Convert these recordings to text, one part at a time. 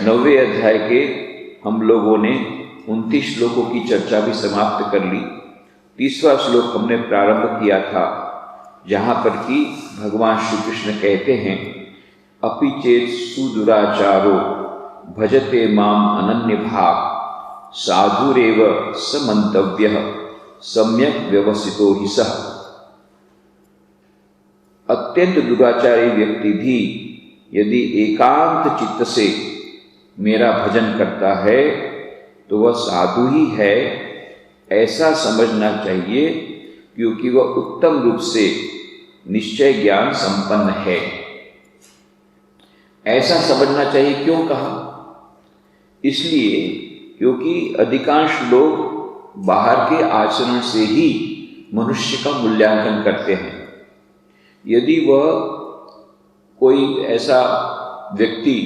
9वें अध्याय के हम लोगों ने 29 श्लोकों की चर्चा भी समाप्त कर ली। 30वां श्लोक हमने प्रारंभ किया था, जहाँ पर कि भगवान श्री कृष्ण कहते हैं, अपि चेत सुदुराचारो भजते माम अनन्य भाग साधुरेव समन्तव्यः सम्यक व्यवसितो हि सः। अत्यंत दुराचारी व्यक्ति भी यदि एकांत चित्त से मेरा भजन करता है तो वह साधु ही है, ऐसा समझना चाहिए, क्योंकि वह उत्तम रूप से निश्चय ज्ञान संपन्न है। ऐसा समझना चाहिए क्यों कहा? इसलिए क्योंकि अधिकांश लोग बाहर के आचरण से ही मनुष्य का मूल्यांकन करते हैं। यदि वह कोई ऐसा व्यक्ति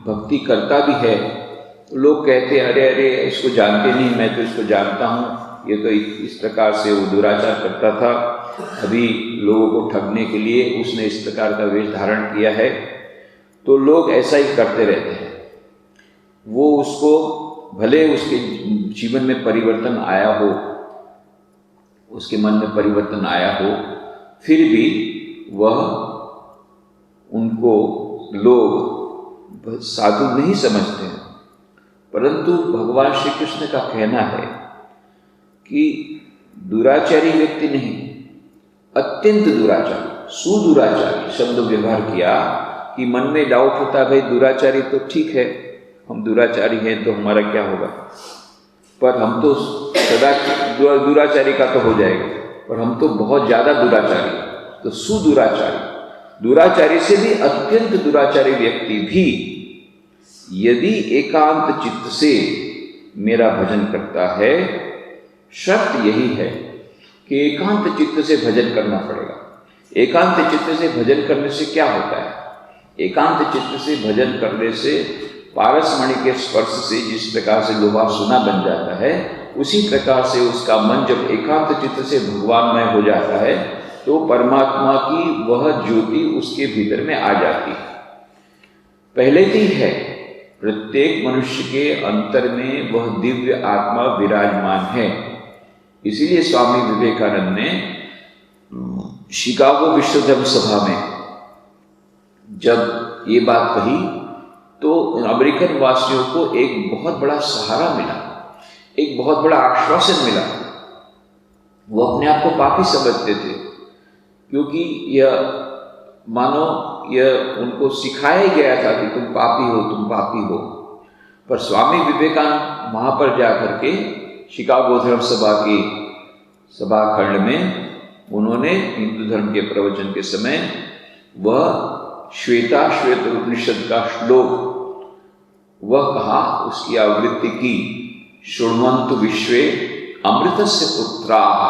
भक्ति करता भी है तो लोग कहते हैं, अरे अरे इसको जानते नहीं, मैं तो इसको जानता हूँ, ये तो इस प्रकार से वो दुराचार करता था, अभी लोगों को ठगने के लिए उसने इस प्रकार का वेश धारण किया है। तो लोग ऐसा ही करते रहते हैं। वो उसको भले उसके जीवन में परिवर्तन आया हो, उसके मन में परिवर्तन आया हो, फिर भी वह उनको लोग साधु नहीं समझते हैं। परंतु भगवान श्री कृष्ण का कहना है कि दुराचारी व्यक्ति नहीं, अत्यंत दुराचारी, सुदुराचारी शब्द व्यवहार किया कि मन में डाउट होता है, भाई दुराचारी तो ठीक है, हम दुराचारी हैं तो हमारा क्या होगा, पर हम तो सदा दुराचारी का तो हो जाएगा, पर हम तो बहुत ज़्यादा दुराचारी, तो सुदुराचारी, दुराचारी से भी अत्यंत दुराचारी व्यक्ति भी यदि एकांत चित्त से मेरा भजन करता है, शर्त यही है कि एकांत चित्त से भजन करना पड़ेगा। एकांत चित्त से भजन करने से क्या होता है? एकांत चित्त से भजन करने से पारसमणि के स्पर्श से जिस प्रकार से लोहा सुना बन जाता है, उसी प्रकार से उसका मन जब एकांत चित्त से भगवानमय हो जाता है तो परमात्मा की वह ज्योति उसके भीतर में आ जाती है। पहले ही है, प्रत्येक मनुष्य के अंतर में वह दिव्य आत्मा विराजमान है। इसीलिए स्वामी विवेकानंद ने शिकागो विश्व धर्म सभा में जब ये बात कही तो अमेरिकन वासियों को एक बहुत बड़ा सहारा मिला, एक बहुत बड़ा आश्वासन मिला। वो अपने आप को पापी समझते थे, क्योंकि यह मानो यह उनको सिखाया गया था कि तुम पापी हो, तुम पापी हो। पर स्वामी विवेकानंद वहाँ पर जाकर के शिकागो धर्म सभा के सभाखंड में उन्होंने हिंदू धर्म के प्रवचन के समय वह श्वेत उपनिषद का श्लोक वह कहा, उसकी आवृत्ति की, शृण्वन्तु विश्वे अमृतस्य पुत्राः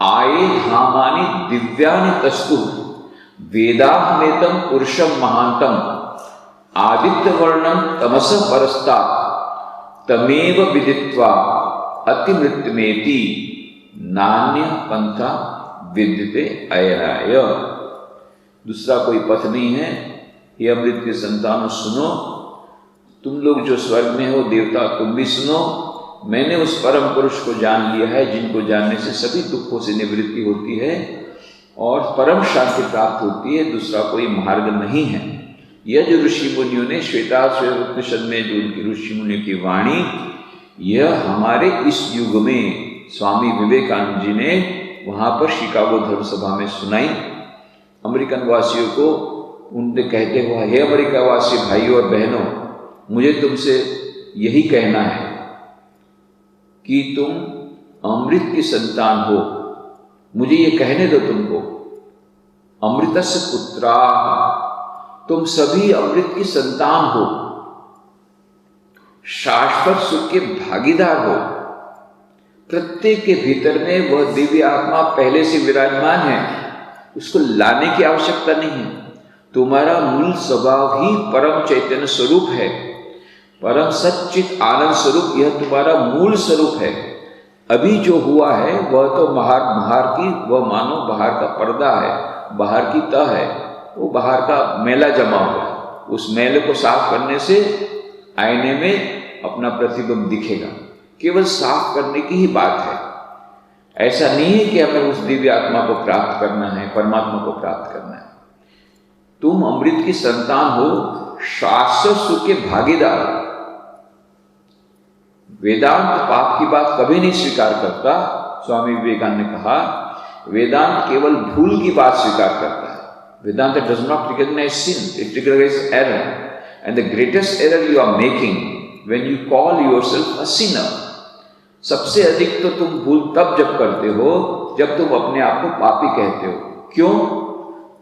आये धामानि दिव्यानि तस्तु वेदाहमेतं पुरुषं महान्तं आदित्यवर्णं तमसः परस्तात् तमेव विदित्वा अतिमृत्युमेति नान्य पंथा विद्यते अयनाय। दूसरा कोई पथ नहीं है। ये अमृत के संतानों सुनो, तुम लोग जो स्वर्ग में हो, देवता तुम भी सुनो, मैंने उस परम पुरुष को जान लिया है जिनको जानने से सभी दुखों से निवृत्ति होती है और परम शांति प्राप्त होती है। दूसरा कोई मार्ग नहीं है। यह जो ऋषि मुनियों ने श्वेताश्वेत उपनिषद में जो उनकी ऋषि मुनियों की वाणी, यह हमारे इस युग में स्वामी विवेकानंद जी ने वहाँ पर शिकागो धर्म सभा में सुनाई। अमेरिकन वासियों को उनसे कहते हुआ, हे अमेरिका वासी भाइयों और बहनों, मुझे तुमसे यही कहना है कि तुम अमृत की संतान हो। मुझे ये कहने दो तुमको, अमृतस्य पुत्राः, तुम सभी अमृत की संतान हो, शाश्वत सुख के भागीदार हो। प्रत्येक के भीतर में वह दिव्य आत्मा पहले से विराजमान है, उसको लाने की आवश्यकता नहीं है। तुम्हारा मूल स्वभाव ही परम चैतन्य स्वरूप है, परम सच्चित आनंद स्वरूप, यह तुम्हारा मूल स्वरूप है। अभी जो हुआ है वह तो बाहर की, वह मानो बाहर का पर्दा है, बाहर की तह है, वो बाहर का मैला जमा हुआ है। उस मैले को साफ करने से आईने में अपना प्रतिबिंब दिखेगा, केवल साफ करने की ही बात है। ऐसा नहीं है कि हमें उस दिव्य आत्मा को प्राप्त करना है, परमात्मा को प्राप्त करना है। तुम अमृत की संतान हो, शाश्वत सुख के भागीदार। वेदांत पाप की बात कभी नहीं स्वीकार करता। स्वामी विवेकानंद ने कहा, वेदांत केवल भूल की बात स्वीकार करता है। Vedanta does not recognise sin, it recognise error, and the greatest error you are making when you call yourself a sinner. सबसे अधिक तो तुम भूल तब जब करते हो जब तुम अपने आप को पापी कहते हो। क्यों?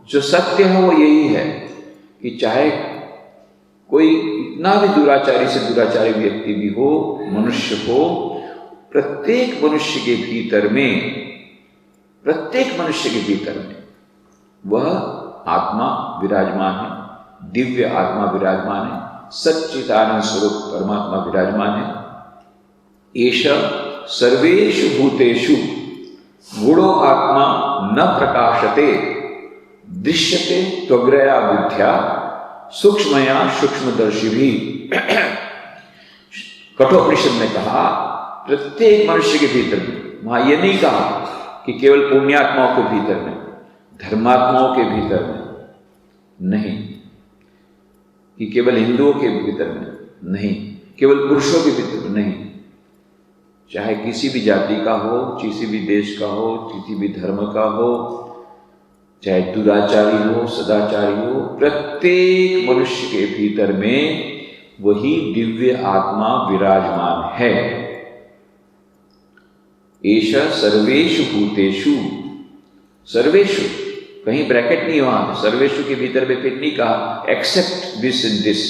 जो सत्य है वो यही है कि चाहे कोई इतना भी दुराचारी से दुराचारी व्यक्ति भी हो, मनुष्य हो, प्रत्येक मनुष्य के भीतर में वह आत्मा विराजमान है, दिव्य आत्मा विराजमान है, सच्चिदानंद स्वरूप परमात्मा विराजमान है। एष सर्वेषु भूतेषु गुणो आत्मा न प्रकाशते दृश्यते त्वग्रया बुद्ध्या सूक्ष्मया सूक्ष्मदर्शी भी। कठोपनिषद ने कहा प्रत्येक मनुष्य के भीतर में, वहां यह नहीं कहा कि केवल पुण्यात्माओं के भीतर में, धर्मात्माओं के भीतर में नहीं, कि केवल हिंदुओं के भीतर में नहीं, केवल पुरुषों के भीतर में नहीं, चाहे किसी भी जाति का हो, किसी भी देश का हो, किसी भी धर्म का हो, चाहे दुराचारी हो, सदाचारी हो, प्रत्येक मनुष्य के भीतर में वही दिव्य आत्मा विराजमान है। एष सर्वेषु भूतेषु, सर्वेषु कहीं ब्रैकेट नहीं, वहां सर्वेषु के भीतर में फिर नहीं कहा एक्सेप्ट दिस इन दिस,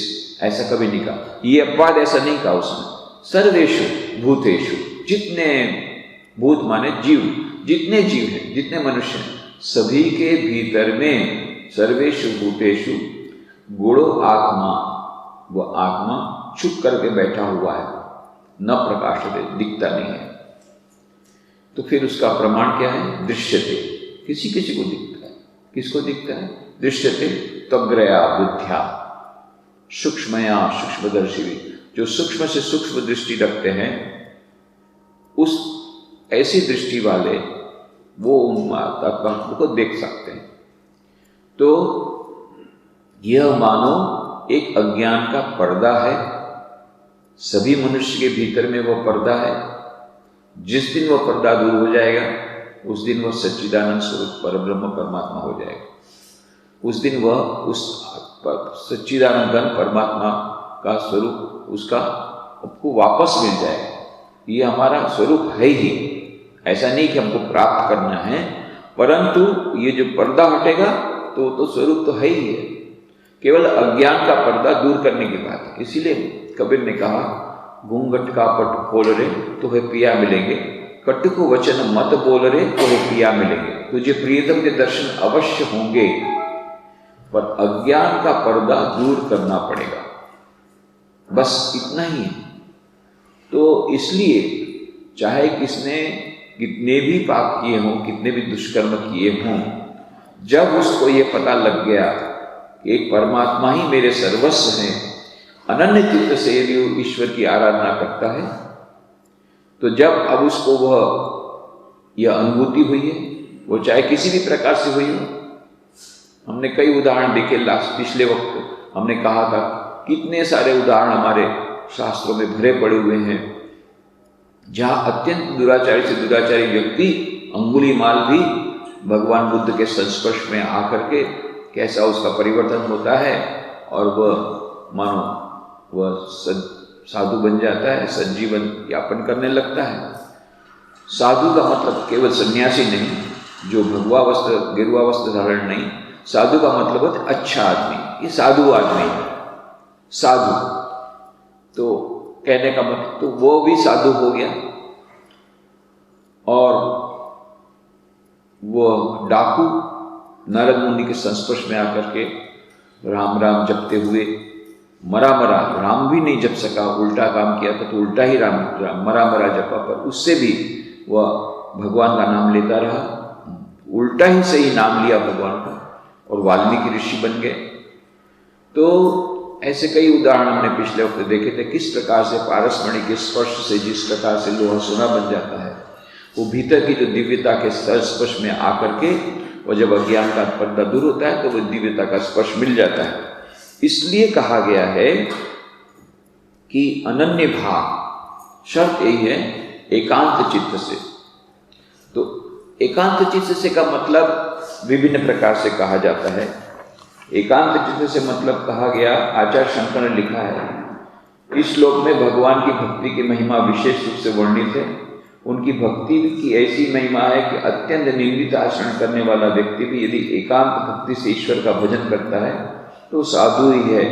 ऐसा कभी नहीं कहा। ये अपवाद ऐसा नहीं कहा उसने। सर्वेषु भूतेषु, जितने भूत माने जीव, जितने जीव हैं, जितने मनुष्य हैं, सभी के भीतर में सर्वेषु भूतेषु गुणो आत्मा, वो आत्मा चुप करके बैठा हुआ है, न प्रकाशते, दिखता नहीं है। तो फिर उसका प्रमाण क्या है? दृश्यते, किसी किसी को दिखता है। किसको दिखता है? दृश्यते त्वग्रया बुद्ध्या सूक्ष्मया सूक्ष्मदर्शी भी, जो सूक्ष्म से सूक्ष्म दृष्टि रखते हैं, उस ऐसी दृष्टि वाले वो उन आत्मा को देख सकते हैं। तो यह मानो एक अज्ञान का पर्दा है, सभी मनुष्य के भीतर में वो पर्दा है। जिस दिन वह पर्दा दूर हो जाएगा, उस दिन वह सच्चिदानंद स्वरूप परब्रह्म परमात्मा हो जाएगा। उस दिन वह उस सच्चिदानंद घन परमात्मा का स्वरूप उसका आपको वापस मिल जाएगा। ये हमारा स्वरूप है ही, ऐसा नहीं कि हमको प्राप्त करना है, परंतु ये जो पर्दा हटेगा तो स्वरूप तो है ही है। केवल अज्ञान का पर्दा दूर करने की बात है। इसीलिए कबीर ने कहा, घूंघट का पट खोल रे तो है पिया मिलेंगे, कटु को वचन मत बोल रे तो है पिया मिलेंगे। तुझे प्रियतम के दर्शन अवश्य होंगे, पर अज्ञान का पर्दा दूर करना पड़ेगा, बस इतना ही है। तो इसलिए चाहे किसने कितने भी पाप किए हों, कितने भी दुष्कर्म किए हों, जब उसको ये पता लग गया कि एक परमात्मा ही मेरे सर्वस्व हैं, अनन्य चित्त से यदि वो ईश्वर की आराधना करता है, तो जब अब उसको वह यह अनुभूति हुई है, वो चाहे किसी भी प्रकार से हुई हो। हमने कई उदाहरण देखे, पिछले वक्त हमने कहा था, कितने सारे उदाहरण हमारे शास्त्रों में भरे पड़े हुए हैं, जहां अत्यंत दुराचारी से दुराचारी व्यक्ति, अंगुलीमाल भी भगवान बुद्ध के संस्पर्श में आकर के कैसा उसका परिवर्तन होता है, और वह मानो वह साधु बन जाता है, सज्जीवन यापन करने लगता है। साधु का मतलब केवल सन्यासी नहीं, जो भगवा वस्त्र गेरुआ वस्त्र धारण नहीं। साधु का मतलब है अच्छा आदमी, ये साधु आदमी है। साधु तो कहने का मतलब, तो वो भी साधु हो गया। और वो डाकू नारद मुनि के संस्पर्श में आकर के राम राम जपते हुए मरा राम भी नहीं जप सका, उल्टा काम किया था, तो उल्टा ही राम मरा जपा, पर उससे भी वह भगवान का नाम लेता रहा, उल्टा ही सही नाम लिया भगवान का, और वाल्मीकि ऋषि बन गए। तो ऐसे कई उदाहरण हमने पिछले हफ्ते देखे थे, किस प्रकार से पारसमणि के स्पर्श से जिस प्रकार से लोहा सोना बन जाता है, वो भीतर की जो दिव्यता के स्पर्श में आकर के, और जब अज्ञान का पर्दा दूर होता है तो वो दिव्यता का स्पर्श मिल जाता है। इसलिए कहा गया है कि अनन्य भाव, शर्त यही है एकांत चित्त से। तो एकांत चित्त से का मतलब विभिन्न प्रकार से कहा जाता है। एकांत चित्त से मतलब कहा गया, आचार्य शंकर ने लिखा है, इस श्लोक में भगवान की भक्ति की महिमा विशेष रूप से वर्णित है। उनकी भक्ति की ऐसी महिमा है कि अत्यंत निंदित आचरण करने वाला व्यक्ति भी यदि एकांत भक्ति से ईश्वर का भजन करता है तो साधु ही है।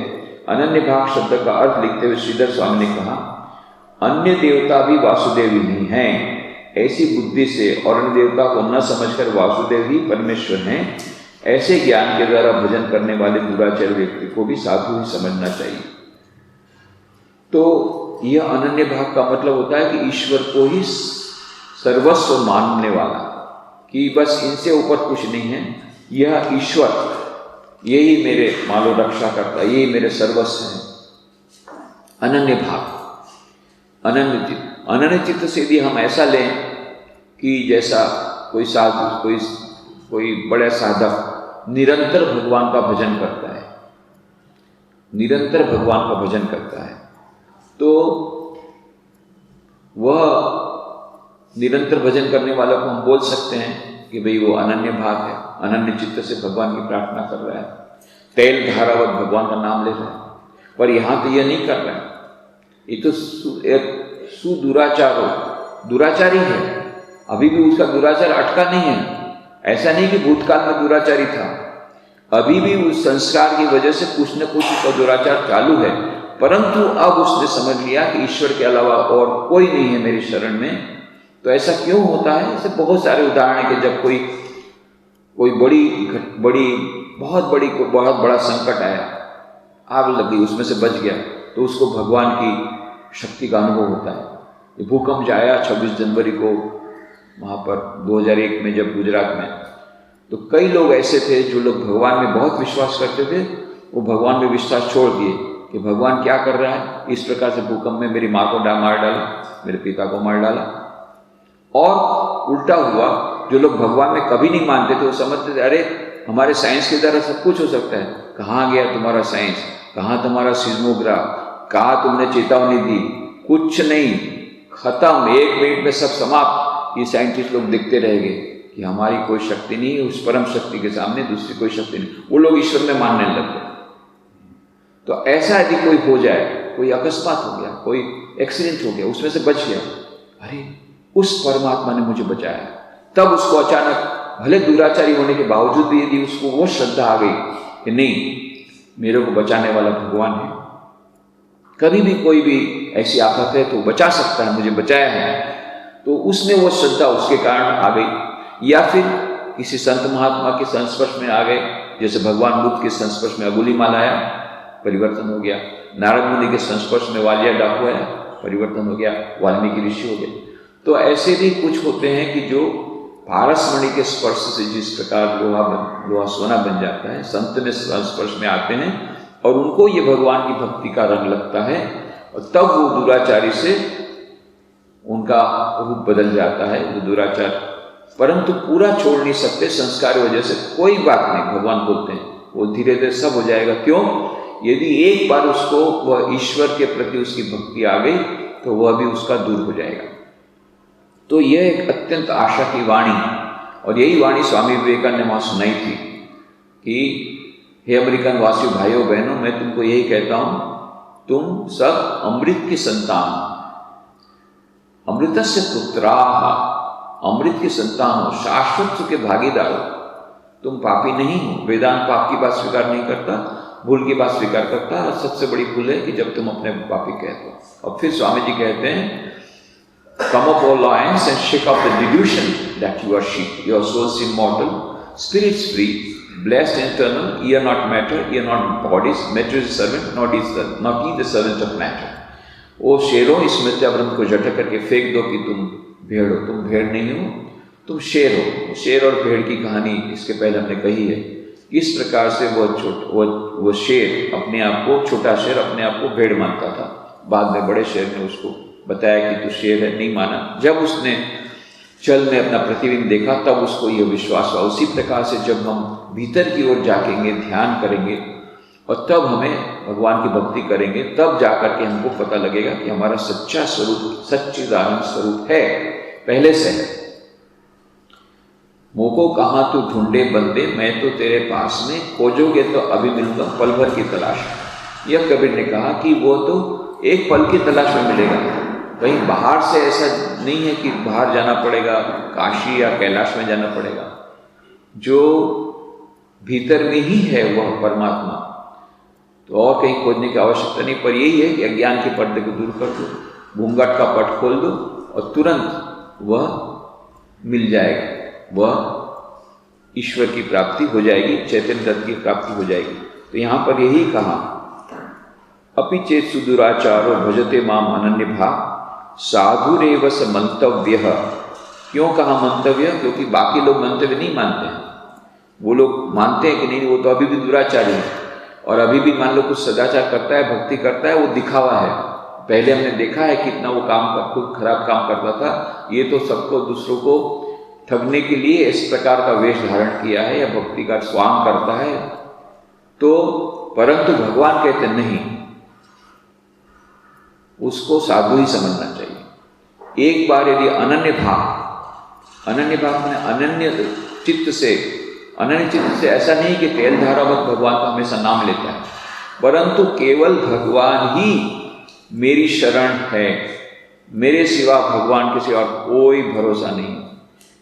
अनन्य भाव शब्द का अर्थ लिखते हुए श्रीधर स्वामी ने कहा, अन्य देवता भी वासुदेव ही हैं। ऐसी बुद्धि से और अन्य देवता को न समझकर वासुदेव ही परमेश्वर हैं, ऐसे ज्ञान के द्वारा भजन करने वाले दुराचारी व्यक्ति को भी साधु ही समझना चाहिए। तो यह अनन्य भाव का मतलब होता है कि ईश्वर को ही सर्वस्व मानने वाला, कि बस इनसे ऊपर कुछ नहीं है, यह ईश्वर यही मेरे मालो रक्षा करता है, यही मेरे सर्वस्व है। अनन्य भाव, अनन्य चित्त। अनन्य चित्त से यदि हम ऐसा लें कि जैसा कोई साधु, कोई बड़ा साधक निरंतर भगवान का भजन करता है, निरंतर भगवान का भजन करता है, तो वह निरंतर भजन करने वाला को हम बोल सकते हैं कि भाई वो अनन्य भाव है, अनन्य चित्त से भगवान की प्रार्थना कर रहा है, तेल धारावत भगवान का नाम ले रहा है। पर यहाँ तो यह नहीं कर रहा है, ये तो दुराचारी है। अभी भी उसका दुराचार अटका नहीं है। ऐसा नहीं कि भूतकाल में दुराचारी था, अभी भी उस संस्कार की वजह से कुछ न कुछ उसका दुराचार चालू है, परंतु अब उसने समझ लिया कि ईश्वर के अलावा और कोई नहीं है मेरी शरण में। तो ऐसा क्यों होता है? ऐसे बहुत सारे उदाहरण है कि जब कोई बहुत बड़ा संकट आया, आग लगी, उसमें से बच गया, तो उसको भगवान की शक्ति का अनुभव होता है। ये भूकंप आया 26 जनवरी को वहाँ पर 2001 में जब गुजरात में, तो कई लोग ऐसे थे जो लोग भगवान में बहुत विश्वास करते थे, वो भगवान में विश्वास छोड़ दिए कि भगवान क्या कर रहा है, इस प्रकार से भूकंप में मेरी माँ को मार डाला, मेरे पिता को मार डाला। और उल्टा हुआ, जो लोग भगवान में कभी नहीं मानते थे वो समझते थे अरे हमारे साइंस के द्वारा सब कुछ हो सकता है। कहाँ गया तुम्हारा साइंस, कहाँ तुम्हारा सिज्मोग्राफ, कहाँ तुमने चेतावनी दी, कुछ नहीं, खत्म, 1 मिनट में सब समाप्त। ये साइंटिस्ट लोग देखते रह गए कि हमारी कोई शक्ति नहीं है, उस परम शक्ति के सामने दूसरी कोई शक्ति नहीं। वो लोग ईश्वर में मानने लग गए। तो ऐसा यदि कोई हो जाए, कोई अकस्मात हो गया, कोई एक्सीडेंट हो गया, उसमें से बच गया, अरे उस परमात्मा ने मुझे बचाया, तब उसको अचानक भले दुराचारी होने के बावजूद भी यदि उसको वो श्रद्धा आ गई कि नहीं मेरे को बचाने वाला भगवान है, कभी भी कोई भी ऐसी आफत है तो बचा सकता है, मुझे बचाया है, तो उसमें वो श्रद्धा उसके कारण आ गई। या फिर किसी संत महात्मा के संस्पर्श में आ गए, जैसे भगवान बुद्ध के संस्पर्श में अंगुलीमाल आया, परिवर्तन हो गया। नारद मुनि के संस्पर्श में वालिया डाकू आया, परिवर्तन हो गया, वाल्मीकि ऋषि हो गए। तो ऐसे भी कुछ होते हैं कि जो पारसमणि के स्पर्श से जिस प्रकार लोहा सोना बन जाता है, संत में संस्पर्श में आते हैं और उनको ये भगवान की भक्ति का रंग लगता है, और तब वो दुराचारी से उनका रूप बदल जाता है, वो दुराचार, परंतु पूरा छोड़ नहीं सकते संस्कार वजह से। कोई बात नहीं, भगवान बोलते हैं वो धीरे धीरे सब हो जाएगा। क्यों? यदि एक बार उसको वह ईश्वर के प्रति उसकी भक्ति आ गई तो वह भी उसका दूर हो जाएगा। तो यह एक अत्यंत आशा की वाणी, और यही वाणी स्वामी विवेकानंद ने वहाँ सुनाई थी कि हे अमेरिकन वासियों, भाइयों बहनों, मैं तुमको यही कहता हूँ, तुम सब अमृत की संतान, अमृतस्य पुत्राः, अमृत की संतान हो, शाश्वत सुख के भागीदार हो। तुम पापी नहीं हो। वेदांत पाप की बात स्वीकार नहीं करता, भूल की बात स्वीकार करता है। सबसे बड़ी भूल है कि जब तुम अपने पापी कहते हो। और फिर स्वामी जी कहते हैं, come up, O lions, and shake off the delusion that you are sheep. Your souls immortal, spirits free, blessed eternal, ye are not matter, ye are not bodies, matter is servant, not ye the servant of matter. ओ शेरों, इस मिथ्याभ्रम को झटक करके फेंक दो कि तुम भेड़ हो। तुम भेड़ नहीं हो, तुम शेर हो। शेर और भेड़ की कहानी इसके पहले हमने कही है किस प्रकार से वो शेर अपने आप को, छोटा शेर अपने आप को भेड़ मानता था। बाद में बड़े शेर ने उसको बताया कि तू शेर है, नहीं माना। जब उसने जल में अपना प्रतिबिंब देखा तब उसको यह विश्वास हुआ। उसी प्रकार से जब हम भीतर की ओर जाकेंगे, ध्यान करेंगे और तब हमें भगवान की भक्ति करेंगे, तब जाकर के हमको पता लगेगा कि हमारा सच्चा स्वरूप, सच्चिदानंद स्वरूप है, पहले से है। मोको कहाँ तू ढूंढे बंदे, मैं तो तेरे पास में, खोजोगे तो अभी मिलूंगा पल भर की तलाश। यह कबीर ने कहा कि वो तो एक पल की तलाश में मिलेगा, कहीं बाहर से ऐसा नहीं है कि बाहर जाना पड़ेगा, काशी या कैलाश में जाना पड़ेगा। जो भीतर में ही है वह परमात्मा, तो और कहीं खोजने की आवश्यकता नहीं। पर यही है कि अज्ञान के पर्दे को दूर कर दो, घूंघट का पट खोल दो और तुरंत वह मिल जाएगा, वह ईश्वर की प्राप्ति हो जाएगी, चैतन्य तत्व की प्राप्ति हो जाएगी। तो यहाँ पर यही कहा, अपि चेत सुदुराचारो भजते माम अनन्य भाव साधुरेव स मंतव्य। क्यों कहा मंतव्य? क्योंकि बाकी लोग मंतव्य नहीं मानते हैं। वो लोग मानते हैं कि नहीं, वो तो अभी भी दुराचारी है और अभी भी मान लो कुछ सदाचार करता है, भक्ति करता है, वो दिखावा है। पहले हमने देखा है कितना वो खुद खराब काम करता था। ये तो सबको, दूसरों को ठगने के लिए इस प्रकार का वेश धारण किया है या भक्ति का स्वांग करता है। तो परंतु भगवान कहते नहीं, उसको साधु ही समझना चाहिए। एक बार यदि अनन्य भाव मैंने अनन्य चित्त से ऐसा नहीं कि तेल धारावत भगवान का हमेशा नाम लेता है, परंतु केवल भगवान ही मेरी शरण है, मेरे सिवा भगवान के सिवा कोई भरोसा नहीं।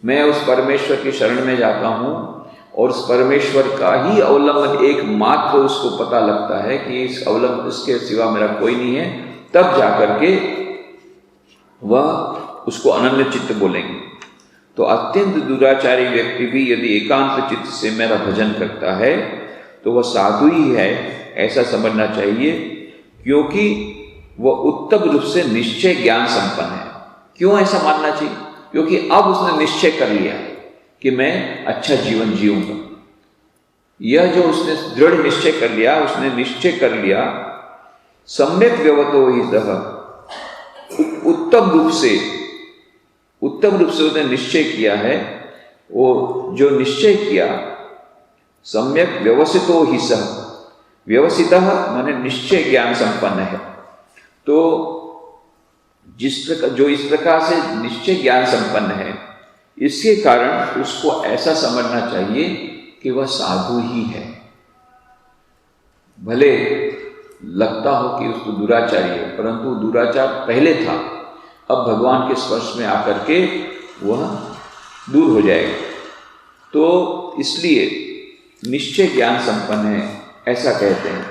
मैं उस परमेश्वर की शरण में जाता हूँ और उस परमेश्वर का ही अवलंबन एकमात्र उसको पता लगता है कि इस अवलंबन, इसके सिवा मेरा कोई नहीं है। तब जाकर के वह उसको अनन्य चित्त बोलेंगे। तो अत्यंत दुराचारी व्यक्ति भी यदि एकांत चित्त से मेरा भजन करता है तो वह साधु ही है, ऐसा समझना चाहिए, क्योंकि वह उत्तम रूप से निश्चय ज्ञान संपन्न है। क्यों ऐसा मानना चाहिए? क्योंकि अब उसने निश्चय कर लिया कि मैं अच्छा जीवन जीऊंगा। यह जो उसने दृढ़ निश्चय कर लिया, उसने निश्चय कर लिया सम्यक व्यवतो ही उत्तम रूप से उसने निश्चय किया है। वो जो निश्चय किया सम्यक व्यवसितो ही सह, व्यवसितः माने निश्चय ज्ञान संपन्न है। तो जो इस प्रकार से निश्चय ज्ञान संपन्न है, इसके कारण उसको ऐसा समझना चाहिए कि वह साधु ही है। भले लगता हो कि उसको दुराचारी है, परंतु दुराचार पहले था, अब भगवान के स्पर्श में आकर के वह दूर हो जाएगा। तो इसलिए निश्चय ज्ञान संपन्न है, ऐसा कहते हैं।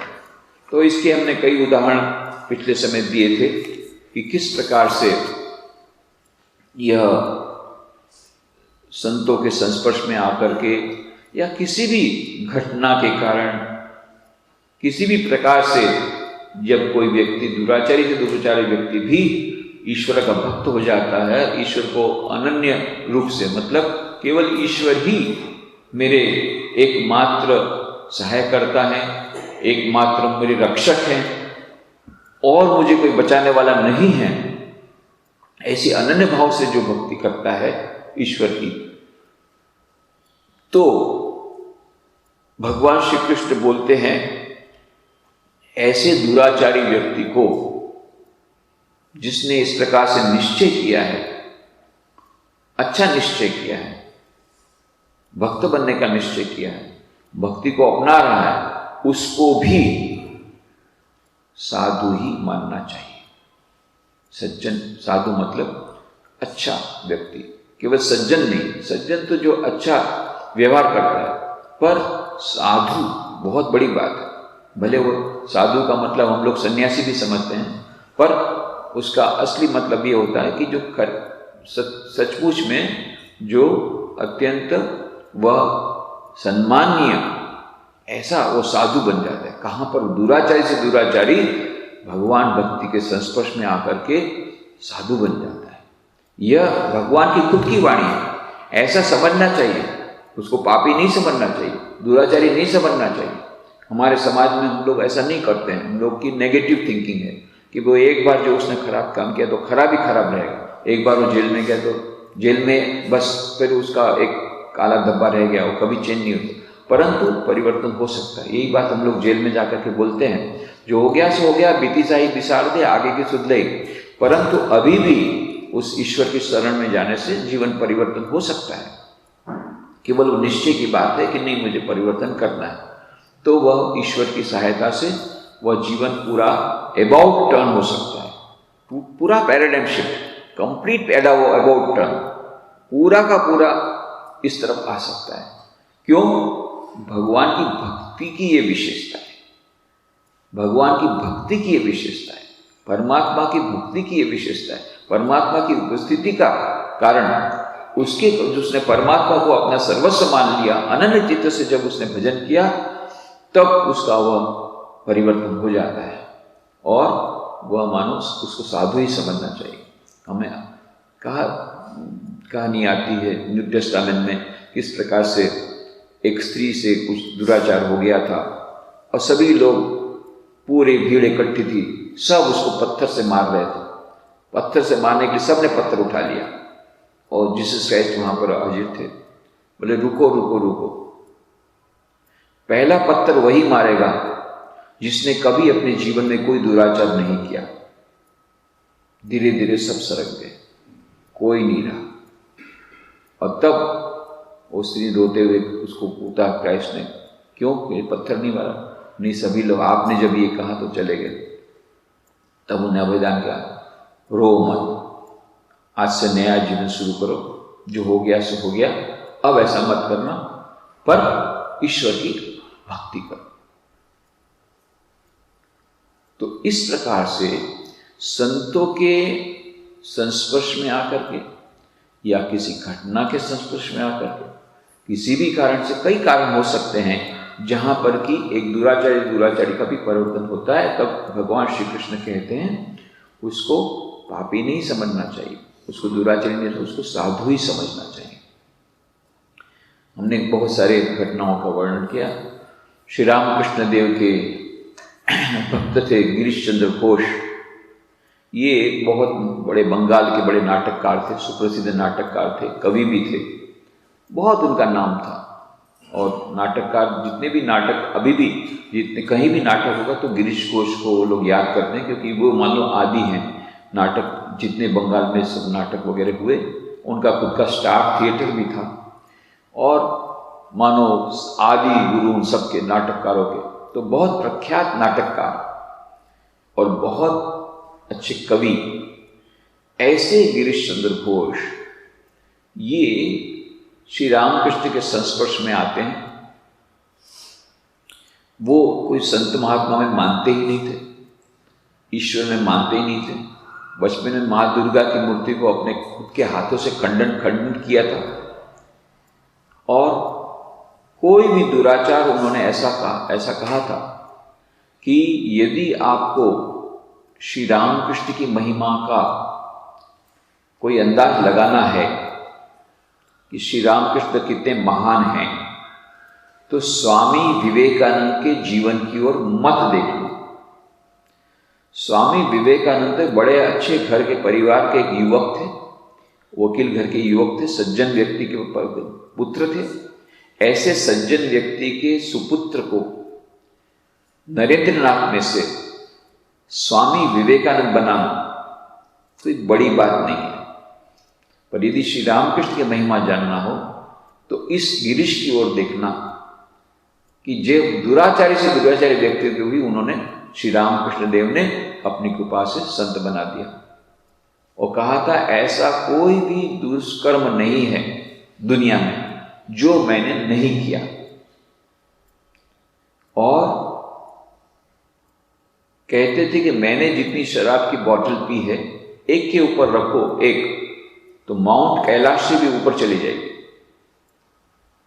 तो इसके हमने कई उदाहरण पिछले समय दिए थे कि किस प्रकार से यह संतों के संस्पर्श में आकर के या किसी भी घटना के कारण, किसी भी प्रकार से जब कोई व्यक्ति दुराचारी से दुराचारी व्यक्ति भी ईश्वर का भक्त हो जाता है, ईश्वर को अनन्य रूप से, मतलब केवल ईश्वर ही मेरे एकमात्र सहाय करता है, एकमात्र मेरे रक्षक हैं और मुझे कोई बचाने वाला नहीं है, ऐसी अनन्य भाव से जो भक्ति करता है ईश्वर की, तो भगवान श्री कृष्ण बोलते हैं ऐसे दुराचारी व्यक्ति को, जिसने इस प्रकार से निश्चय किया है, अच्छा निश्चय किया है, भक्त बनने का निश्चय किया है, भक्ति को अपना रहा है, उसको भी साधु ही मानना चाहिए। सज्जन, साधु मतलब अच्छा व्यक्ति, केवल सज्जन नहीं। सज्जन तो जो अच्छा व्यवहार करता है, पर साधु बहुत बड़ी बात है। भले वो साधु का मतलब हम लोग सन्यासी भी समझते हैं, पर उसका असली मतलब ये होता है कि जो सचमुच में जो अत्यंत वह सम्माननीय, ऐसा वो साधु बन जाता है। कहाँ पर? दुराचारी से दुराचारी भगवान भक्ति के संस्पर्श में आकर के साधु बन जाता है। यह भगवान की खुद की वाणी है, ऐसा समझना चाहिए, उसको पापी नहीं समझना चाहिए। दुराचारी नहीं समझना चाहिए। हमारे समाज में हम लोग ऐसा नहीं करते हैं। हम लोग की नेगेटिव थिंकिंग है कि वो एक बार जो उसने खराब काम किया तो खराब ही खराब रहेगा। एक बार वो जेल में गया तो जेल में बस फिर उसका एक काला धब्बा रह गया, वो कभी चेंज नहीं होता। परंतु परिवर्तन हो सकता है। यही बात हम लोग जेल में जाकर के बोलते हैं, जो हो गया सो हो गया, बीती साही बिसार दे, आगे की सुध ले। परंतु अभी भी उस ईश्वर की शरण में जाने से जीवन परिवर्तन हो सकता है। केवल वो निश्चय की बात है कि नहीं मुझे परिवर्तन करना है, तो वह ईश्वर की सहायता से वह जीवन पूरा अबाउट टर्न हो सकता है। पूरा paradigm shift, complete about turn, पूरा का पूरा इस तरफ आ सकता है। क्यों? भगवान की भक्ति की ये विशेषता है। भगवान की भक्ति की ये विशेषता है, परमात्मा की भक्ति की ये विशेषता है। परमात्मा की उपस्थिति का कारण उसके, जिसने परमात्मा को अपना सर्वस्व मान लिया, अनन्य चित्त से जब उसने भजन किया, तब उसका वह परिवर्तन हो जाता है और वह मानो उसको साधु ही समझना चाहिए। हमें कहानी आती है न्यू टेस्टामेंट में, किस प्रकार से एक स्त्री से कुछ दुराचार हो गया था और सभी लोग, पूरी भीड़ इकट्ठी थी, सब उसको पत्थर से मार रहे थे। पत्थर से मारने के लिए सबने पत्थर उठा लिया और जीसस क्राइस्ट वहां पर हाजिर थे। बोले रुको रुको रुको, पहला पत्थर वही मारेगा जिसने कभी अपने जीवन में कोई दुराचार नहीं किया। धीरे धीरे सब सरक गए, कोई नहीं रहा। और तब वो स्त्री रोते हुए उसको पूछा क्राइस्ट ने, क्यों ये पत्थर नहीं मारा? नहीं, सभी लोग, आपने जब ये कहा तो चले गए। तब उन्हें आवेदन किया, रो मत, आज से नया जीवन शुरू करो, जो हो गया सो हो गया, अब ऐसा मत करना, पर ईश्वर की भक्ति करो। तो इस प्रकार से संतों के संस्पर्श में आकर के या किसी घटना के संस्पर्श में आकर के, किसी भी कारण से, कई कारण हो सकते हैं जहां पर कि एक दुराचारी का भी परिवर्तन होता है, तब भगवान श्री कृष्ण कहते हैं उसको पापी नहीं समझना चाहिए, उसको दुराचारी नहीं, उसको साधु ही समझना चाहिए। हमने बहुत सारे घटनाओं का वर्णन किया। श्री रामकृष्ण देव के भक्त थे गिरीश चंद्र घोष। ये बहुत बड़े बंगाल के बड़े नाटककार थे, सुप्रसिद्ध नाटककार थे, कवि भी थे, बहुत उनका नाम था। और नाटककार, जितने भी नाटक अभी भी, जितने कहीं भी नाटक होगा तो गिरीश घोष को लोग याद करते हैं, क्योंकि वो मान लो आदि हैं नाटक। जितने बंगाल में सब नाटक वगैरह हुए, उनका खुद का स्टार थिएटर भी था और मानो आदि गुरु उन सबके नाटककारों के। तो बहुत प्रख्यात नाटककार और बहुत अच्छे कवि ऐसे गिरीश चंद्र घोष, ये श्री रामकृष्ण के संस्पर्श में आते हैं। वो कोई संत महात्मा में मानते ही नहीं थे, ईश्वर में मानते ही नहीं थे। बचपन में माँ दुर्गा की मूर्ति को अपने खुद के हाथों से खंडन किया था और कोई भी दुराचार उन्होंने ऐसा कहा था कि यदि आपको श्री रामकृष्ण की महिमा का कोई अंदाज लगाना है कि श्री रामकृष्ण कितने महान हैं, तो स्वामी विवेकानंद के जीवन की ओर मत देखना। स्वामी विवेकानंद बड़े अच्छे घर के परिवार के एक युवक थे, वकील घर के युवक थे, सज्जन व्यक्ति के पुत्र थे। ऐसे सज्जन व्यक्ति के सुपुत्र को नरेंद्रनाथ में से स्वामी विवेकानंद बनाना कोई बड़ी बात नहीं है। पर यदि श्री रामकृष्ण की महिमा जानना हो तो इस गिरीश की ओर देखना कि जो दुराचारी से दुराचारी व्यक्ति को भी उन्होंने, श्री रामकृष्ण देव ने अपनी कृपा से संत बना दिया और कहा था ऐसा कोई भी दुष्कर्म नहीं है दुनिया में जो मैंने नहीं किया। और कहते थे कि मैंने जितनी शराब की बोतल पी है, एक के ऊपर रखो एक, तो माउंट कैलाश से भी ऊपर चली जाएगी।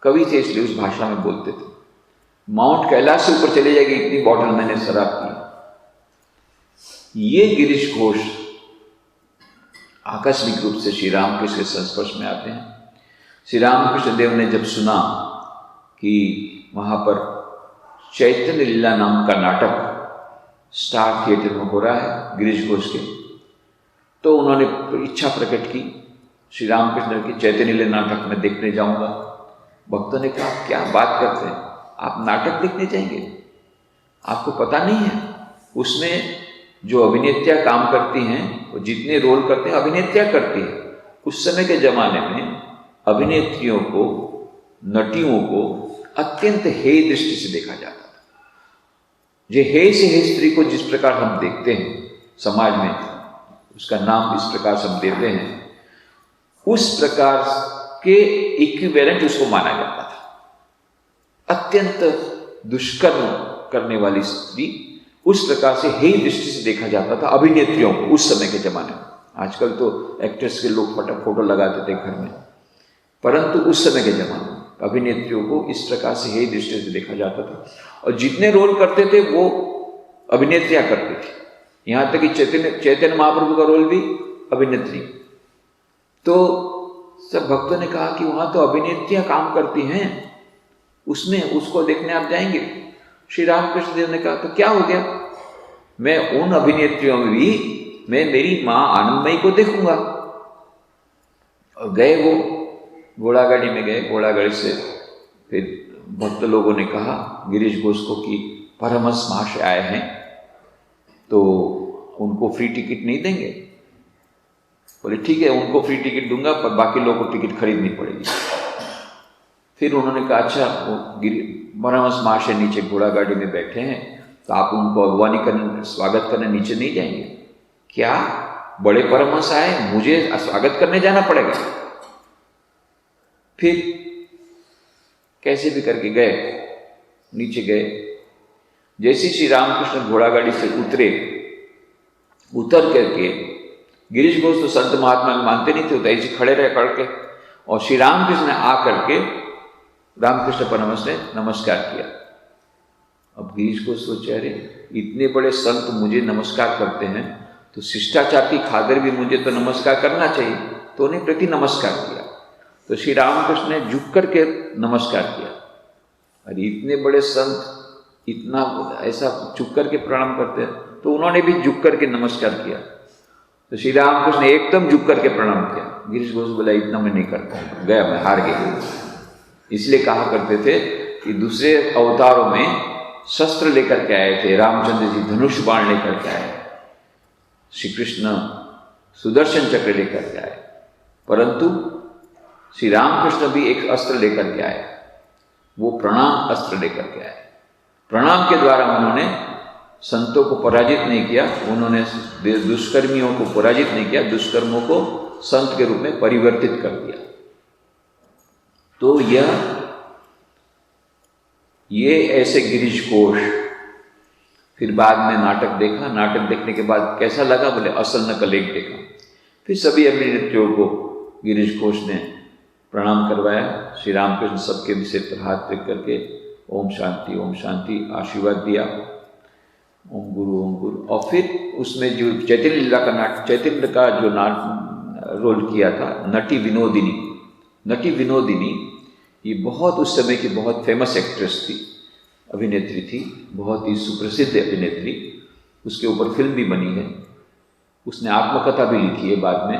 कवि थे इसलिए उस भाषा में बोलते थे, माउंट कैलाश से ऊपर चली जाएगी इतनी बोतल मैंने शराब पी। ये गिरीश घोष आकस्मिक रूप से श्री रामकृष्ण के संस्पर्श में आते हैं। श्री रामकृष्ण देव ने जब सुना कि वहाँ पर चैतन्य लीला नाम का नाटक स्टार थिएटर में हो रहा है गिरीश घोष के। तो उन्होंने इच्छा प्रकट की श्री रामकृष्ण की चैतन्य लीला नाटक में देखने जाऊंगा। भक्तों ने कहा क्या बात करते हैं, आप नाटक देखने जाएंगे, आपको पता नहीं है उसमें जो अभिनेत्रियां काम करती हैं वो जितने रोल करते हैं अभिनेत्रियां करती है। उस समय के जमाने में अभिनेत्रियों को, नटियों को अत्यंत हेय दृष्टि से देखा जाता था। जो हेय से हेय स्त्री को जिस प्रकार हम देखते हैं समाज में, उसका नाम इस प्रकार से हम देते हैं, उस प्रकार के इक्विवेलेंट उसको माना जाता था। अत्यंत दुष्कर्म करने वाली स्त्री उस प्रकार से हेय दृष्टि से देखा जाता था अभिनेत्रियों को उस समय के जमाने में। आजकल तो एक्ट्रेस के लोग फोटो लगाते थे घर में, परंतु उस समय के जमाने में अभिनेत्रियों को इस प्रकार से हेय दृष्टि से देखा जाता था। और जितने रोल करते थे वो अभिनेत्रियां करती थी। यहाँ तक कि चैतन्य महाप्रभु का रोल भी अभिनेत्री। तो सब भक्तों ने कहा कि वहां तो अभिनेत्रियां काम करती हैं, उसमें उसको देखने आप जाएंगे। श्री रामकृष्ण देव ने कहा तो क्या हो गया, मैं उन अभिनेत्रियों में भी मैं मेरी मां आनंदमयी को देखूंगा। और गए, वो घोड़ा गाड़ी में गए। घोड़ा गाड़ी से फिर भक्त लोगों ने कहा गिरीश घोष को कि परमहंस महाशय आए हैं तो उनको फ्री टिकट नहीं देंगे। बोले ठीक है, उनको फ्री टिकट दूंगा पर बाकी लोगों को टिकट खरीदनी पड़ेगी। फिर उन्होंने कहा अच्छा, वो परमहंस महाशय नीचे घोड़ा गाड़ी में बैठे हैं तो आप उनको अगवानी करने, स्वागत करने नीचे नहीं जाएंगे क्या? बड़े परमहंस आए, मुझे स्वागत करने जाना पड़ेगा। फिर कैसे भी करके गए, नीचे गए। जैसे श्री रामकृष्ण घोड़ा गाड़ी से उतर करके, गिरीश घोष तो संत महात्मा मानते नहीं थे, तो ऐसे खड़े रहे करके, और श्री रामकृष्ण ने आकर के रामकृष्ण परमहंस ने नमस्कार किया। अब गिरीश घोष सोचे अरे इतने बड़े संत मुझे नमस्कार करते हैं तो शिष्टाचार की खातिर भी मुझे तो नमस्कार करना चाहिए। तो उन्हें प्रति नमस्कार किया। तो श्री रामकृष्ण ने झुक करके नमस्कार किया। अरे इतने बड़े संत इतना ऐसा झुक करके प्रणाम करते हैं, तो उन्होंने भी झुक करके नमस्कार किया। तो श्री रामकृष्ण ने एकदम झुक करके प्रणाम किया। गिरीश घोष बोला इतना मैं नहीं करता, गया, मैं हार गया। इसलिए कहा करते थे कि दूसरे अवतारों में शस्त्र लेकर के आए थे, रामचंद्र जी धनुष बाण लेकर के आए, श्री कृष्ण सुदर्शन चक्र लेकर के आए, परंतु श्री रामकृष्ण भी एक अस्त्र लेकर के आए, वो प्रणाम अस्त्र लेकर के आए। प्रणाम के द्वारा उन्होंने संतों को पराजित नहीं किया, उन्होंने दुष्कर्मियों को पराजित नहीं किया, दुष्कर्मों को संत के रूप में परिवर्तित कर दिया। तो ये ऐसे गिरीश घोष। फिर बाद में नाटक देखा, नाटक देखने के बाद कैसा लगा, बोले असल नकल एक देखा। फिर सभी अभिनेत्रियों को गिरीश घोष ने प्रणाम करवाया। श्री रामकृष्ण सबके सिर पर हाथ रख करके ओम शांति आशीर्वाद दिया, ओम गुरु। और फिर उसमें जो चैतन्य लीला का चैतन्य का जो रोल किया था, नटी विनोदिनी, ये बहुत उस समय की बहुत फेमस एक्ट्रेस थी, अभिनेत्री थी, बहुत ही सुप्रसिद्ध अभिनेत्री। उसके ऊपर फिल्म भी बनी है, उसने आत्मकथा भी लिखी है बाद में।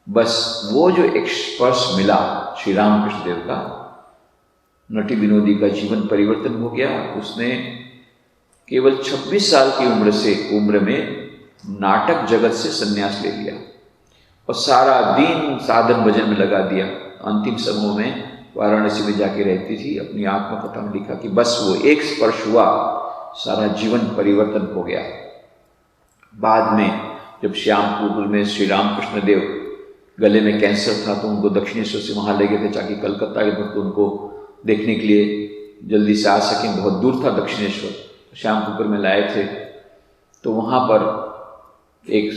बस वो जो एक स्पर्श मिला श्री रामकृष्ण देव का, नटी विनोदी का जीवन परिवर्तन हो गया। उसने केवल 26 साल की उम्र में नाटक जगत से संन्यास ले लिया और सारा दिन साधन भजन में लगा दिया। अंतिम समय में वाराणसी में जाके रहती थी। अपनी आत्मकथा में लिखा कि बस वो एक स्पर्श हुआ, सारा जीवन परिवर्तन हो गया। बाद में जब श्यामपुर में श्री रामकृष्ण देव गले में कैंसर था तो उनको दक्षिणेश्वर से वहाँ ले गए थे ताकि कलकत्ता के भक्त उनको देखने के लिए जल्दी से आ सकें। बहुत दूर था दक्षिणेश्वर, श्यामपुर में लाए थे। तो वहाँ पर एक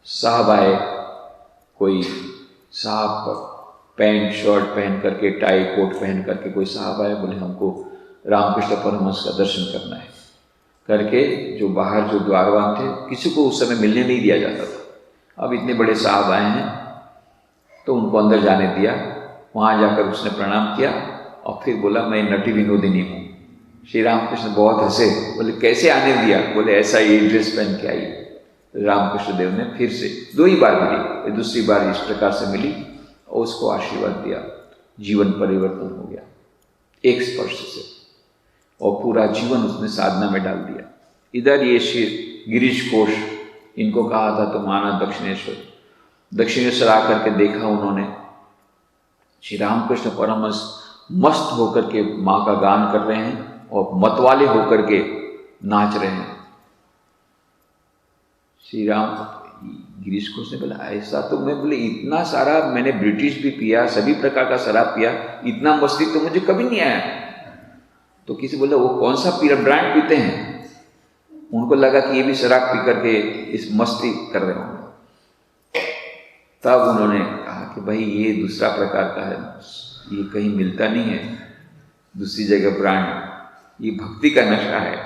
साहब आए, कोई साहब पैंट शर्ट पहन करके, टाई कोट पहन करके कोई साहब आए, बोले हमको रामकृष्ण परमहंस का दर्शन करना है करके। जो बाहर जो द्वारवान थे, किसी को उस समय मिलने नहीं दिया जाता था। अब इतने बड़े साहब आए हैं तो उनको अंदर जाने दिया। वहाँ जाकर उसने प्रणाम किया और फिर बोला मैं नटी विनोदिनी हूँ। श्री रामकृष्ण बहुत हंसे, बोले कैसे आने दिया? बोले ऐसा ये ड्रेस पहन के आई। रामकृष्ण देव ने फिर से 2 ही बार मिली, दूसरी बार इस प्रकार से मिली और उसको आशीर्वाद दिया। जीवन परिवर्तन हो गया एक स्पर्श से, और पूरा जीवन उसने साधना में डाल दिया। इधर ये श्री गिरीश घोष, इनको कहा था तो माना दक्षिणेश्वर आकर के देखा उन्होंने, श्री रामकृष्ण परमहंस मस्त होकर के माँ का गान कर रहे हैं और मतवाले होकर के नाच रहे हैं। श्री राम गिरीश घोष ने बोला ऐसा तो मैं, बोले इतना सारा मैंने ब्रिटिश भी पिया, सभी प्रकार का शराब पिया, इतना मस्ती तो मुझे कभी नहीं आया। तो किसी बोला वो कौन सा ब्रांड पीते हैं? उनको लगा कि ये भी शराब पी करके इस मस्ती कर रहे होंगे। तब उन्होंने कहा कि भाई ये दूसरा प्रकार का है, ये कहीं मिलता नहीं है दूसरी जगह ब्रांड, ये भक्ति का नशा है।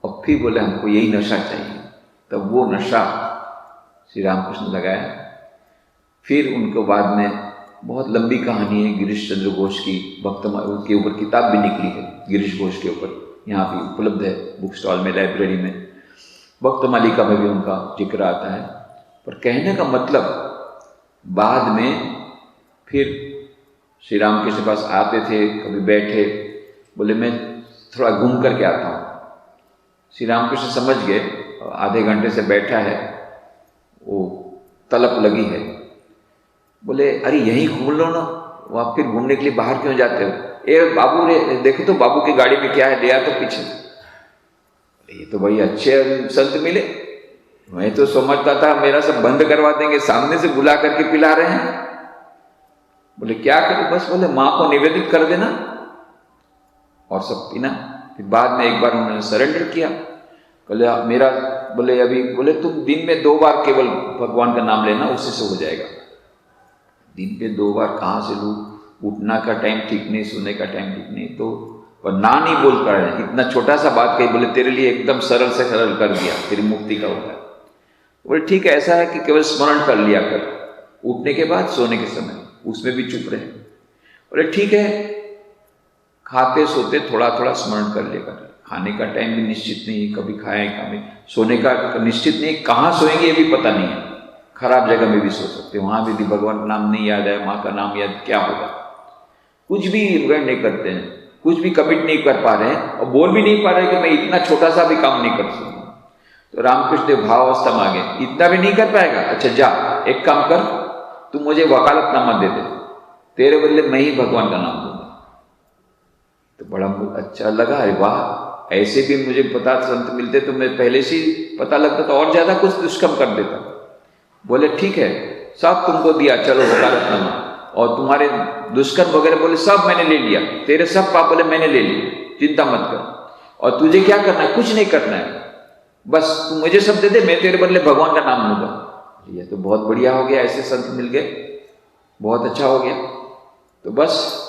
और फिर बोले हमको यही नशा चाहिए। तब वो नशा श्री रामकृष्ण लगाया। फिर उनको बाद में बहुत लंबी कहानी है गिरीश चंद्र घोष की, भक्तमालिका के ऊपर किताब भी निकली है गिरीश घोष के ऊपर, यहाँ भी उपलब्ध है बुक स्टॉल में, लाइब्रेरी में। भक्तमालिका में भी उनका जिक्र आता है। पर कहने का मतलब, बाद में फिर श्री राम के पास आते थे, कभी बैठे, बोले मैं थोड़ा घूम करके आता हूँ। श्री रामकृष्ण समझ गए, आधे घंटे से बैठा है, वो तलब लगी है। बोले अरे यहीं घूम लो ना, वहाँ फिर घूमने के लिए बाहर क्यों जाते हो? ए बाबू रे देखे तो बाबू की गाड़ी में क्या है, ले आ तो पीछे। ये तो भाई अच्छे संत मिले, मैं तो समझता था मेरा सब बंद करवा देंगे, सामने से बुला करके पिला रहे हैं। बोले क्या करूं? बस बोले माँ को निवेदित कर देना और सब पीना। फिर बाद में एक बार उन्होंने सरेंडर किया। बोले मेरा, बोले अभी, बोले तुम दिन में 2 बार केवल भगवान का नाम लेना, उसी से हो जाएगा। दिन पे 2 बार कहाँ से लूँ? उठना का टाइम ठीक नहीं, सोने का टाइम ठीक नहीं, तो और ना नहीं बोल पा रहे। इतना छोटा सा बात कही, बोले तेरे लिए एकदम सरल से सरल कर दिया, तेरी मुक्ति का होता है। बोले ठीक है, ऐसा है कि केवल स्मरण कर लिया कर, उठने के बाद सोने के समय, उसमें भी चुप रहे। बोले ठीक है, खाते सोते थोड़ा थोड़ा स्मरण कर लिया कर। खाने का टाइम भी निश्चित नहीं, कभी खाएं कभी, सोने का निश्चित नहीं, कहाँ सोएंगे ये भी पता नहीं है, खराब जगह में भी सो सकते, वहां भी भगवान का नाम नहीं याद है, माँ का नाम याद, क्या होगा? कुछ भी नहीं करते हैं, कुछ भी कमिट नहीं कर पा रहे हैं और बोल भी नहीं पा रहे कि मैं इतना छोटा सा भी काम नहीं कर सकूँ। तो रामकृष्ण देव भावावस्था में आ गए, इतना भी नहीं कर पाएगा, अच्छा जा एक काम कर, तू मुझे वकालतनामा दे दे, तेरे बदले मैं ही भगवान का नाम दूंगा। तो बड़ा अच्छा लगा, अरे वाह, ऐसे भी मुझे पता संत मिलते तो मैं पहले से पता लगता तो और ज्यादा कुछ दुष्कर्म कर देता। बोले ठीक है, सब तुमको दिया, चलो वकालतनामा, और तुम्हारे दुष्कर्म वगैरह बोले सब मैंने ले लिया, तेरे सब पाप बोले मैंने ले लिए, चिंता मत कर, और तुझे क्या करना है? कुछ नहीं करना है, बस तू मुझे सब दे दे, मैं तेरे बदले भगवान का नाम लूंगा। ये तो बहुत बढ़िया हो गया, ऐसे संत मिल गए, बहुत अच्छा हो गया। तो बस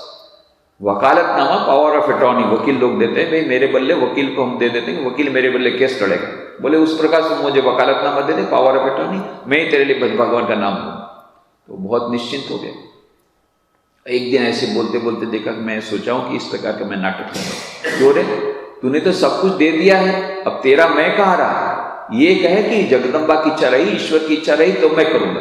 वकालतनामा, पावर ऑफ अटॉर्नी, वकील लोग देते हैं, भाई मेरे बदले वकील को हम दे देते हैं, वकील मेरे बदले केस लड़ेगा। बोले उस प्रकार से मुझे वकालतनामा दे दे, पावर ऑफ अटॉर्नी, मैं ही तेरे लिए भगवान का नाम लूँ। तो बहुत निश्चिंत हो गए। एक दिन ऐसे बोलते बोलते देखा कि मैं सोचा हूँ कि इस प्रकार का मैं नाटक करूँगा। क्यों रे, तूने तो सब कुछ दे दिया है, अब तेरा मैं कहाँ रहा? ये कहे कि जगदम्बा की इच्छा रही, ईश्वर की इच्छा रही तो मैं करूँगा।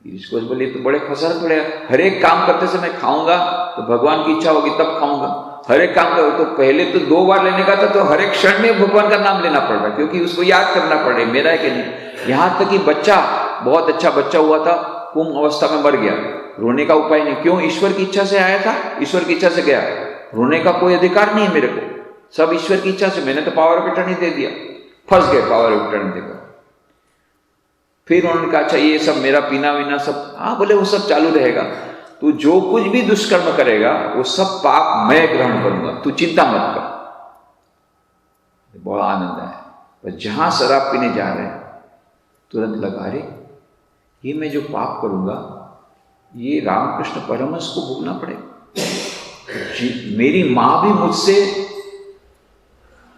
गिरीश बोले तो बड़े फंसा पड़े, हर एक काम करते समय खाऊंगा तो भगवान की इच्छा होगी तब खाऊंगा, हर एक काम करो तो पहले तो 2 बार लेने का था, तो हर एक क्षण में भगवान का नाम लेना पड़ रहा है, क्योंकि उसको याद करना पड़ रहा है मेरा है कि नहीं। यहाँ तक कि बच्चा, बहुत अच्छा बच्चा हुआ था, कुंभ अवस्था में मर गया, रोने का उपाय नहीं, क्यों? ईश्वर की इच्छा से आया था, ईश्वर की इच्छा से गया, रोने का कोई अधिकार नहीं है मेरे को, सब ईश्वर की इच्छा से, मैंने तो पावर ऑफ अटॉर्नी दे दिया, फंस गए पावर ऑफ अटॉर्नी देकर। फिर उन्होंने कहा अच्छा ये सब मेरा पीना वीना सब, हाँ बोले वो सब चालू रहेगा, तू जो कुछ भी दुष्कर्म करेगा वो सब पाप मैं ग्रहण करूंगा, तू चिंता मत कर। बड़ा आनंद है। पर जहां शराब पीने जा रहे हैं तुरंत लगा, अरे ये मैं जो पाप करूंगा ये रामकृष्ण परमहंस को भोगना पड़ेगा। मेरी मां भी मुझसे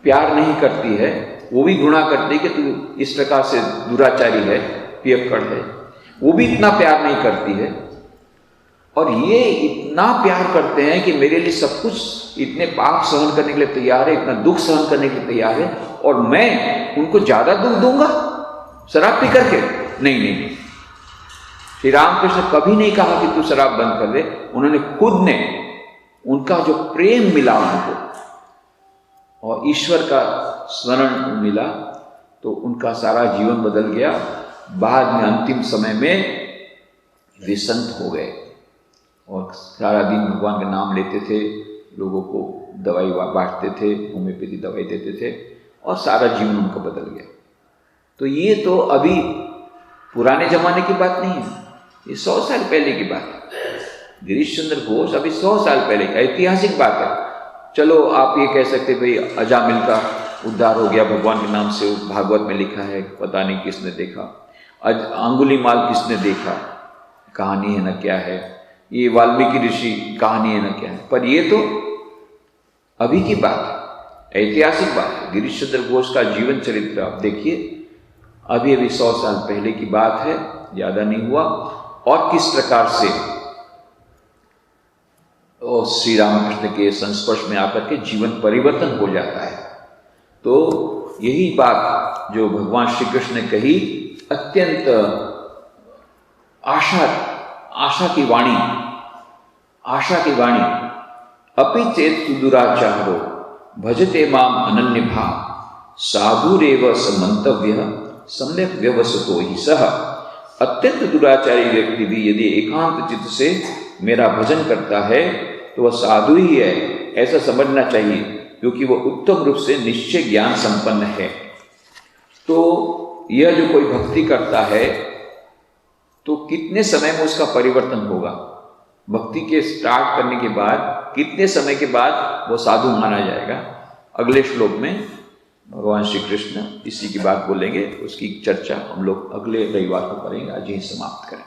प्यार नहीं करती है, वो भी घृणा करती है कि तू इस प्रकार से दुराचारी है, पियक्कड़ है, वो भी इतना प्यार नहीं करती है, और ये इतना प्यार करते हैं कि मेरे लिए सब कुछ, इतने पाप सहन करने के लिए तैयार है, इतना दुख सहन करने के लिए तैयार है, और मैं उनको ज्यादा दुख दूंगा शराब पी करके? नहीं नहीं नहीं, श्री रामकृष्ण कभी नहीं कहा कि तू शराब बंद कर दे। उन्होंने खुद ने, उनका जो प्रेम मिला उनको और ईश्वर का स्मरण मिला, तो उनका सारा जीवन बदल गया। बाद में अंतिम समय में वे संत हो गए और सारा दिन भगवान का नाम लेते थे, लोगों को दवाई बांटते थे, होम्योपैथी दवाई देते थे, और सारा जीवन उनका बदल गया। तो ये तो अभी पुराने जमाने की बात नहीं है, ये 100 साल पहले की बात है। गिरीश चंद्र घोष अभी 100 साल पहले की ऐतिहासिक बात है। चलो आप ये कह सकते भाई अजामिल का उद्धार हो गया भगवान के नाम से, भागवत में लिखा है, पता नहीं किसने देखा, अंगुलीमाल किसने देखा, कहानी है ना क्या है, ये वाल्मीकि ऋषि कहानी है ना क्या है, पर ये तो अभी की बात है, ऐतिहासिक बात है। गिरीश चंद्र घोष का जीवन चरित्र आप देखिए, अभी 100 साल पहले की बात है, ज्यादा नहीं हुआ, और किस प्रकार से श्री रामकृष्ण के संस्पर्श में आकर के जीवन परिवर्तन हो जाता है। तो यही बात जो भगवान श्री कृष्ण ने कही, अत्यंत आशा की वाणी, अपि चेत सुदुराचारो भजते माम अनन्य भाव साधुरेव समंतव्य सम्यक व्यवसतो ही सह। अत्यंत दुराचारी व्यक्ति भी यदि एकांत चित्त से मेरा भजन करता है तो वह साधु ही है, ऐसा समझना चाहिए, क्योंकि वह उत्तम रूप से निश्चय ज्ञान संपन्न है। तो यह जो कोई भक्ति करता है तो कितने समय में उसका परिवर्तन होगा? भक्ति के स्टार्ट करने के बाद कितने समय के बाद वो साधु माना जाएगा? अगले श्लोक में भगवान श्री कृष्ण इसी की बात बोलेंगे, उसकी चर्चा हम लोग अगले रविवार को करेंगे। आज यही समाप्त करें।